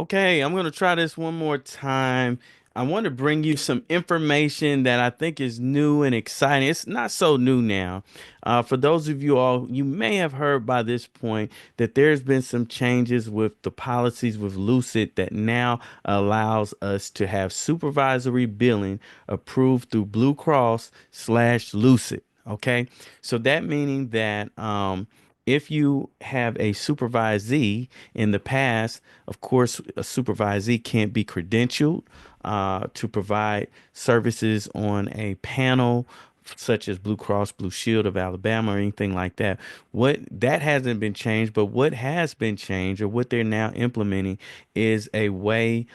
Okay, I'm going to try this one more time. I want to bring you some information that I think is new and exciting. It's not so new now. For those of you all, you may have heard by this point that there's been some changes with the policies with Lucet that now allows us to have supervisory billing approved through Blue Cross slash Lucet. Okay, so that meaning that if you have a supervisee in the past, of course, a supervisee can't be credentialed to provide services on a panel such as Blue Cross Blue Shield of Alabama or anything like that. What that hasn't been changed, but what has been changed or what they're now implementing is a way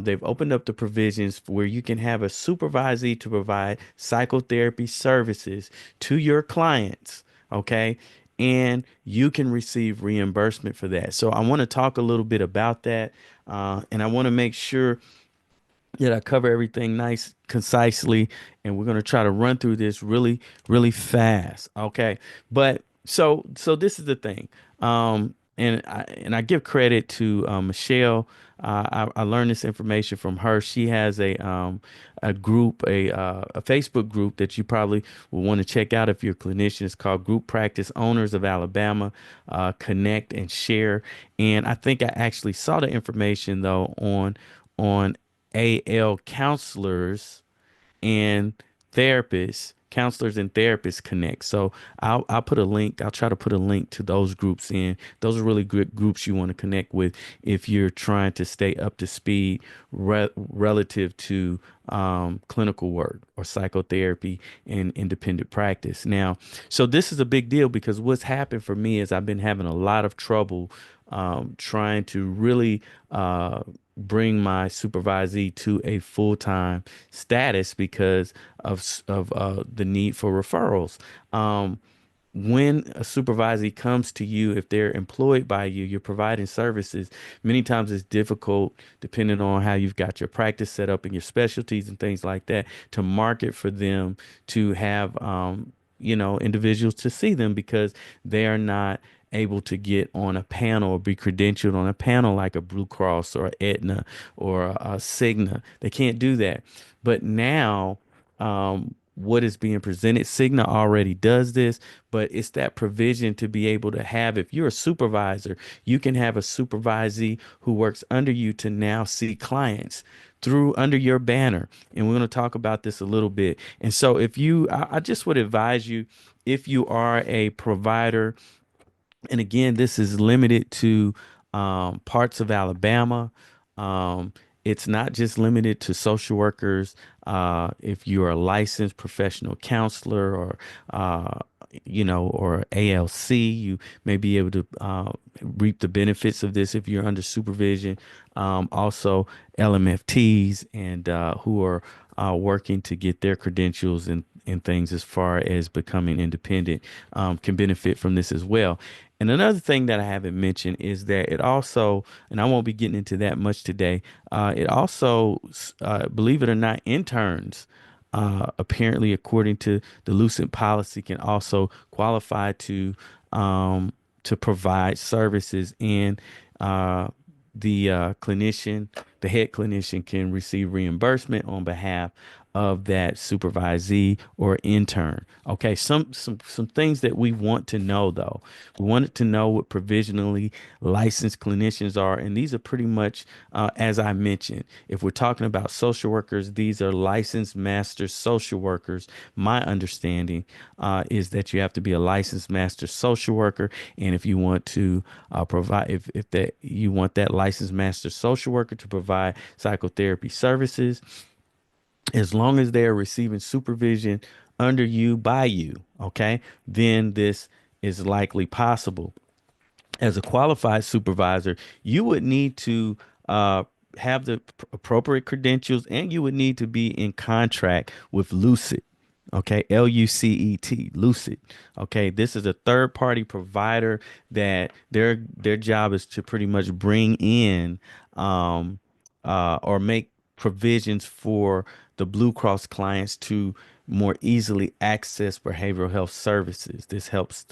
they've opened up the provisions where you can have a supervisee to provide psychotherapy services to your clients. Okay, and you can receive reimbursement for that. So I want to talk a little bit about that, and I want to make sure that I cover everything nice, concisely, and we're going to try to run through this really, really fast. Okay, but so this is the thing, and I give credit to Michelle. I learned this information from her. She has a group, a Facebook group that you probably will want to check out if you're a clinician. It's called Group Practice Owners of Alabama. Connect and share. And I think I actually saw the information though on AL counselors and counselors and therapists connect. So I'll put a link. I'll try to put a link to those groups in. Those are really good groups you want to connect with if you're trying to stay up to speed relative to clinical work or psychotherapy and independent practice. Now, so this is a big deal because what's happened for me is I've been having a lot of trouble trying to really bring my supervisee to a full-time status because of the need for referrals. When a supervisee comes to you, if they're employed by you, you're providing services. Many times it's difficult, depending on how you've got your practice set up and your specialties and things like that, to market for them to have, individuals to see them because they are not able to get on a panel or be credentialed on a panel like a Blue Cross or Aetna or a Cigna. They can't do that. But now, what is being presented, Cigna already does this, but it's that provision to be able to have, if you're a supervisor, you can have a supervisee who works under you to now see clients through under your banner. And we're going to talk about this a little bit. And so I just would advise you, if you are a provider, and again, this is limited to parts of Alabama. Um, it's not just limited to social workers. If you're a licensed professional counselor or ALC, you may be able to reap the benefits of this if you're under supervision. Also, LMFTs and who are working to get their credentials and things as far as becoming independent can benefit from this as well. And another thing that I haven't mentioned is that it also, and I won't be getting into that much today, it also, believe it or not, interns, apparently, according to the Lucent policy, can also qualify to provide services and the head clinician can receive reimbursement on behalf of that supervisee or intern. Okay, some things that we want to know though. We wanted to know what provisionally licensed clinicians are, and these are pretty much, as I mentioned, if we're talking about social workers, these are licensed master social workers. My understanding is that you have to be a licensed master social worker, and if you want to provide, if that you want that licensed master social worker to provide psychotherapy services, as long as they are receiving supervision under you by you, okay, then this is likely possible. As a qualified supervisor, you would need to have the appropriate credentials and you would need to be in contract with Lucet. Okay, Lucet, Lucet. Okay, this is a third party provider that their job is to pretty much bring in or make provisions for the Blue Cross clients to more easily access behavioral health services. This helps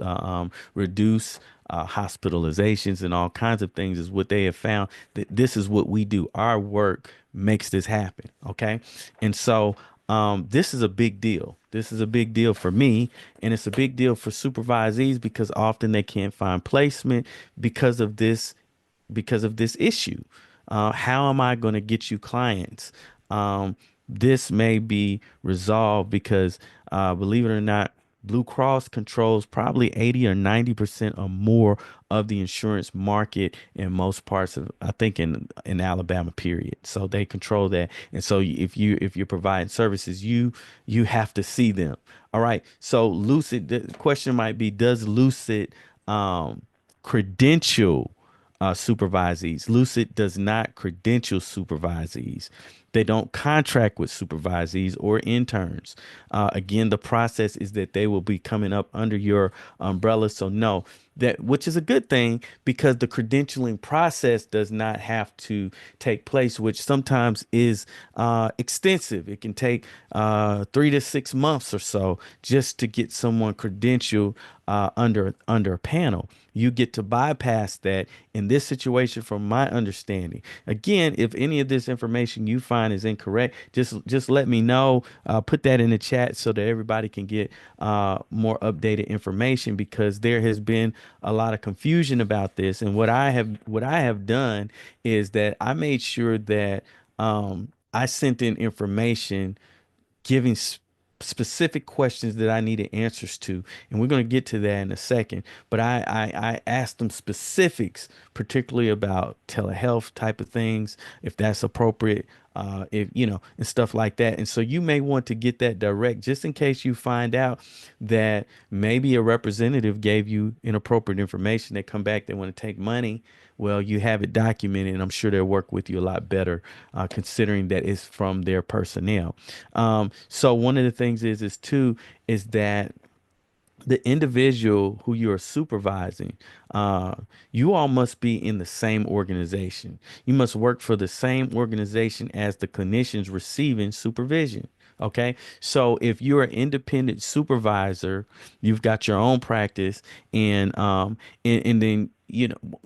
reduce hospitalizations and all kinds of things is what they have found that this is what we do. Our work makes this happen. Okay. And so this is a big deal. This is a big deal for me, and it's a big deal for supervisees because often they can't find placement because of this issue. How am I going to get you clients? This may be resolved because, believe it or not, Blue Cross controls probably 80 or 90% or more of the insurance market in most parts of, I think in Alabama, period. So they control that. And so if you're providing services, you have to see them. All right. So Lucid, the question might be, does Lucid credential supervisees? Lucid does not credential supervisees. They don't contract with supervisees or interns. Again, the process is that they will be coming up under your umbrella. So no, that which is a good thing because the credentialing process does not have to take place, which sometimes is extensive. It can take 3 to 6 months or so just to get someone credentialed under a panel. You get to bypass that in this situation, from my understanding. Again, if any of this information you find is incorrect, just let me know. Put that in the chat so that everybody can get more updated information because there has been a lot of confusion about this. And what I have done is that I made sure that I sent in information giving specific questions that I needed answers to. And we're going to get to that in a second. But I asked them specifics, particularly about telehealth type of things, if that's appropriate, if and stuff like that. And so you may want to get that direct just in case you find out that maybe a representative gave you inappropriate information. They come back, they want to take money. Well, you have it documented, and I'm sure they'll work with you a lot better, considering that it's from their personnel. So one of the things is that the individual who you are supervising, uh, you all must be in the same organization. You must work for the same organization as the clinicians receiving supervision. Okay. So if you're an independent supervisor, you've got your own practice and then,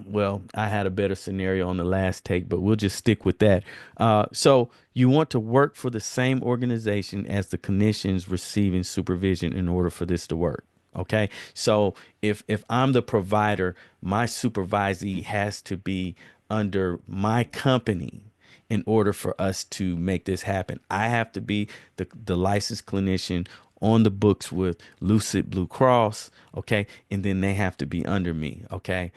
well, I had a better scenario on the last take, but we'll just stick with that. So you want to work for the same organization as the clinicians receiving supervision in order for this to work. Okay. So if I'm the provider, my supervisee has to be under my company in order for us to make this happen. I have to be the licensed clinician on the books with Lucet Blue Cross, okay? And then they have to be under me, okay?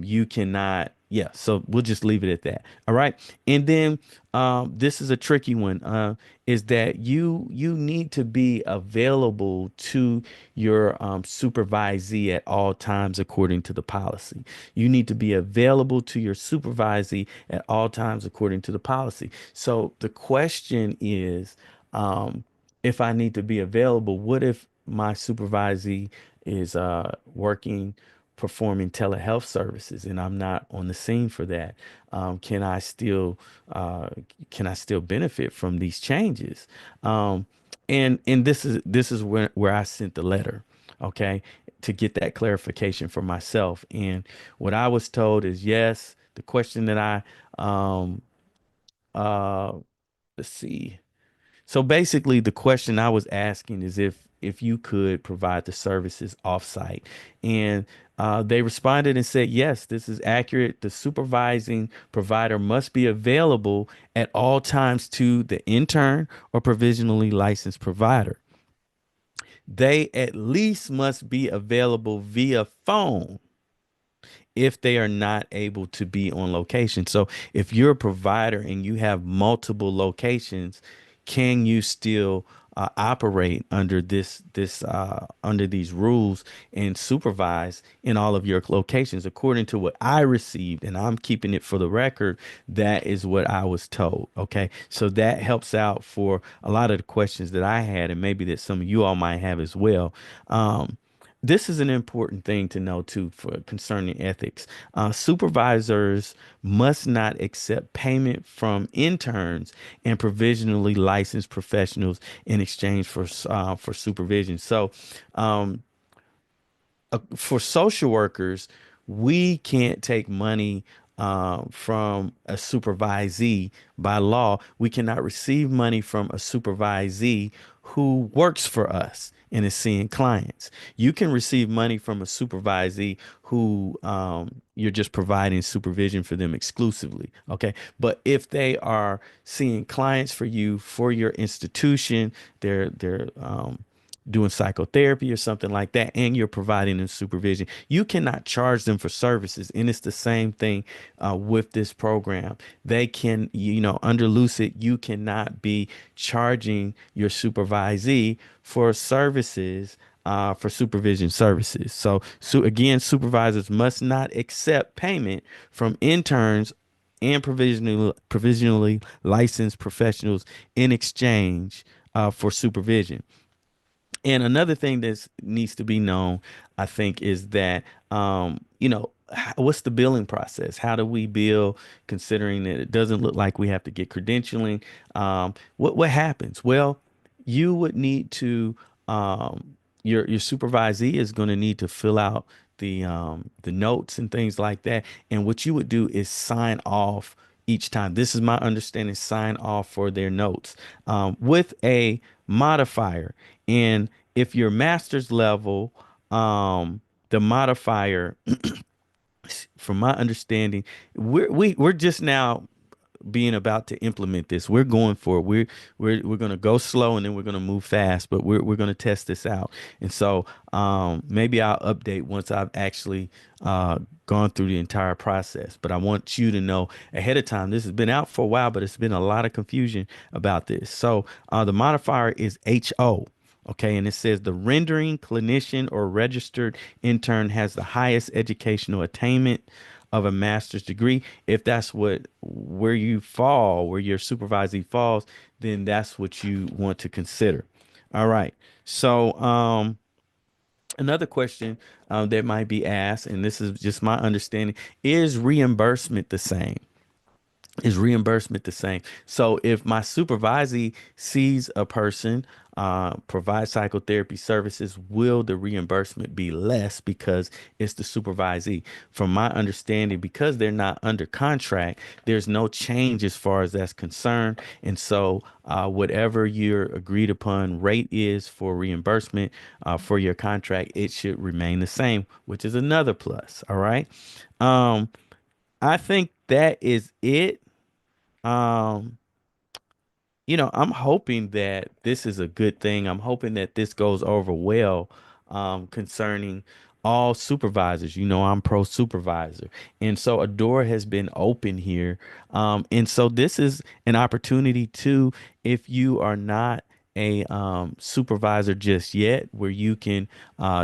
You cannot, yeah, so we'll just leave it at that. All right. And then this is a tricky one, is that you need to be available to your supervisee at all times according to the policy. You need to be available to your supervisee at all times according to the policy. So the question is, if I need to be available, what if my supervisee is working, performing telehealth services, and I'm not on the scene for that? Can I still benefit from these changes? And this is where I sent the letter, okay, to get that clarification for myself. And what I was told is yes. The question that I uh let's see. So basically, the question I was asking is if you could provide the services offsite, and they responded and said, yes, this is accurate. The supervising provider must be available at all times to the intern or provisionally licensed provider. They at least must be available via phone if they are not able to be on location. So if you're a provider and you have multiple locations, can you still operate under under these rules and supervise in all of your locations? According to what I received, and I'm keeping it for the record, that is what I was told. Okay, so that helps out for a lot of the questions that I had, and maybe that some of you all might have as well. This is an important thing to know too for concerning ethics. Supervisors must not accept payment from interns and provisionally licensed professionals in exchange for supervision. So, for social workers, we can't take money from a supervisee by law. We cannot receive money from a supervisee who works for us and is seeing clients. You can receive money from a supervisee who you're just providing supervision for them exclusively. Okay. But if they are seeing clients for you for your institution, they're doing psychotherapy or something like that, and you're providing them supervision, you cannot charge them for services. And it's the same thing with this program. They can, under Lucet, you cannot be charging your supervisee for services. For supervision services. So again, supervisors must not accept payment from interns and provisionally licensed professionals in exchange for supervision. And another thing that needs to be known, I think, is that what's the billing process? How do we bill, considering that it doesn't look like we have to get credentialing? What happens? Well, you would need to your supervisee is going to need to fill out the notes and things like that. And what you would do is sign off each time. This is my understanding. Sign off for their notes with a modifier. And if you're master's level, the modifier, from my understanding, we're just now being about to implement this. We're going for it. We're going to go slow and then we're going to move fast, but we're going to test this out. And so maybe I'll update once I've actually gone through the entire process. But I want you to know ahead of time. This has been out for a while, but it's been a lot of confusion about this. So the modifier is HO. Okay, and it says the rendering clinician or registered intern has the highest educational attainment of a master's degree. If that's where you fall, where your supervisee falls, then that's what you want to consider. All right. So another question that might be asked, and this is just my understanding, is reimbursement the same? Is reimbursement the same? So if my supervisee sees a person provide psychotherapy services, will the reimbursement be less because it's the supervisee? From my understanding, because they're not under contract, there's no change as far as that's concerned. And so whatever your agreed upon rate is for reimbursement for your contract, it should remain the same, which is another plus. All right. Um, I think that is it. Um, I'm hoping that this is a good thing. I'm hoping that this goes over well concerning all supervisors. I'm pro supervisor. And so a door has been open here. And so this is an opportunity to, if you are not a supervisor just yet, where you can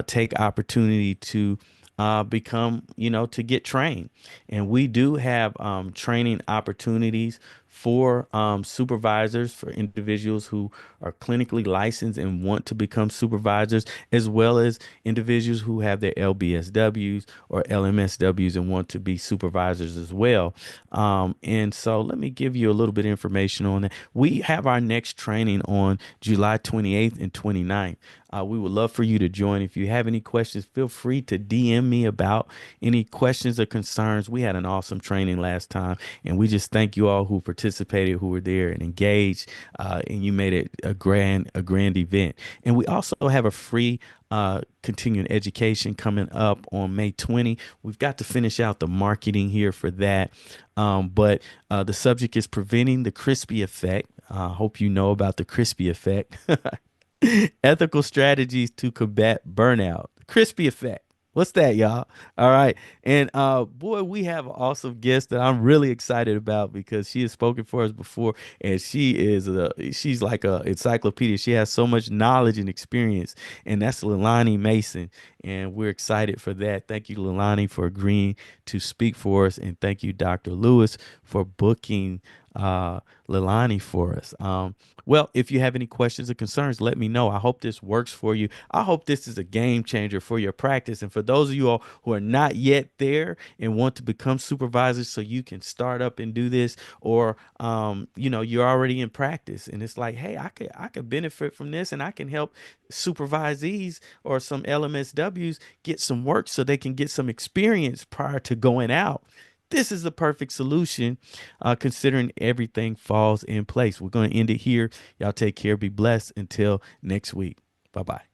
take opportunity to become, to get trained. And we do have training opportunities for supervisors, for individuals who are clinically licensed and want to become supervisors, as well as individuals who have their LBSWs or LMSWs and want to be supervisors as well. And so let me give you a little bit of information on that. We have our next training on July 28th and 29th. We would love for you to join. If you have any questions, feel free to DM me about any questions or concerns. We had an awesome training last time, and we just thank you all who participated, who were there and engaged, and you made it a grand event. And we also have a free continuing education coming up on May 20. We've got to finish out the marketing here for that. But the subject is preventing the crispy effect. Hope you know about the crispy effect. Ethical strategies to combat burnout. Crispy effect. What's that, y'all? All right. And boy, we have an awesome guest that I'm really excited about because she has spoken for us before, and she's like a encyclopedia. She has so much knowledge and experience, and that's Leilani Mason. And we're excited for that. Thank you, Leilani, for agreeing to speak for us, and thank you, Dr. Lewis, for booking uh, Lilani for us. Well, if you have any questions or concerns, let me know. I hope this works for you. I hope this is a game changer for your practice. And for those of you all who are not yet there and want to become supervisors so you can start up and do this, or you're already in practice and it's like, hey, I could benefit from this and I can help supervisees or some LMSWs get some work so they can get some experience prior to going out. This is the perfect solution, considering everything falls in place. We're going to end it here. Y'all take care. Be blessed. Until next week. Bye bye.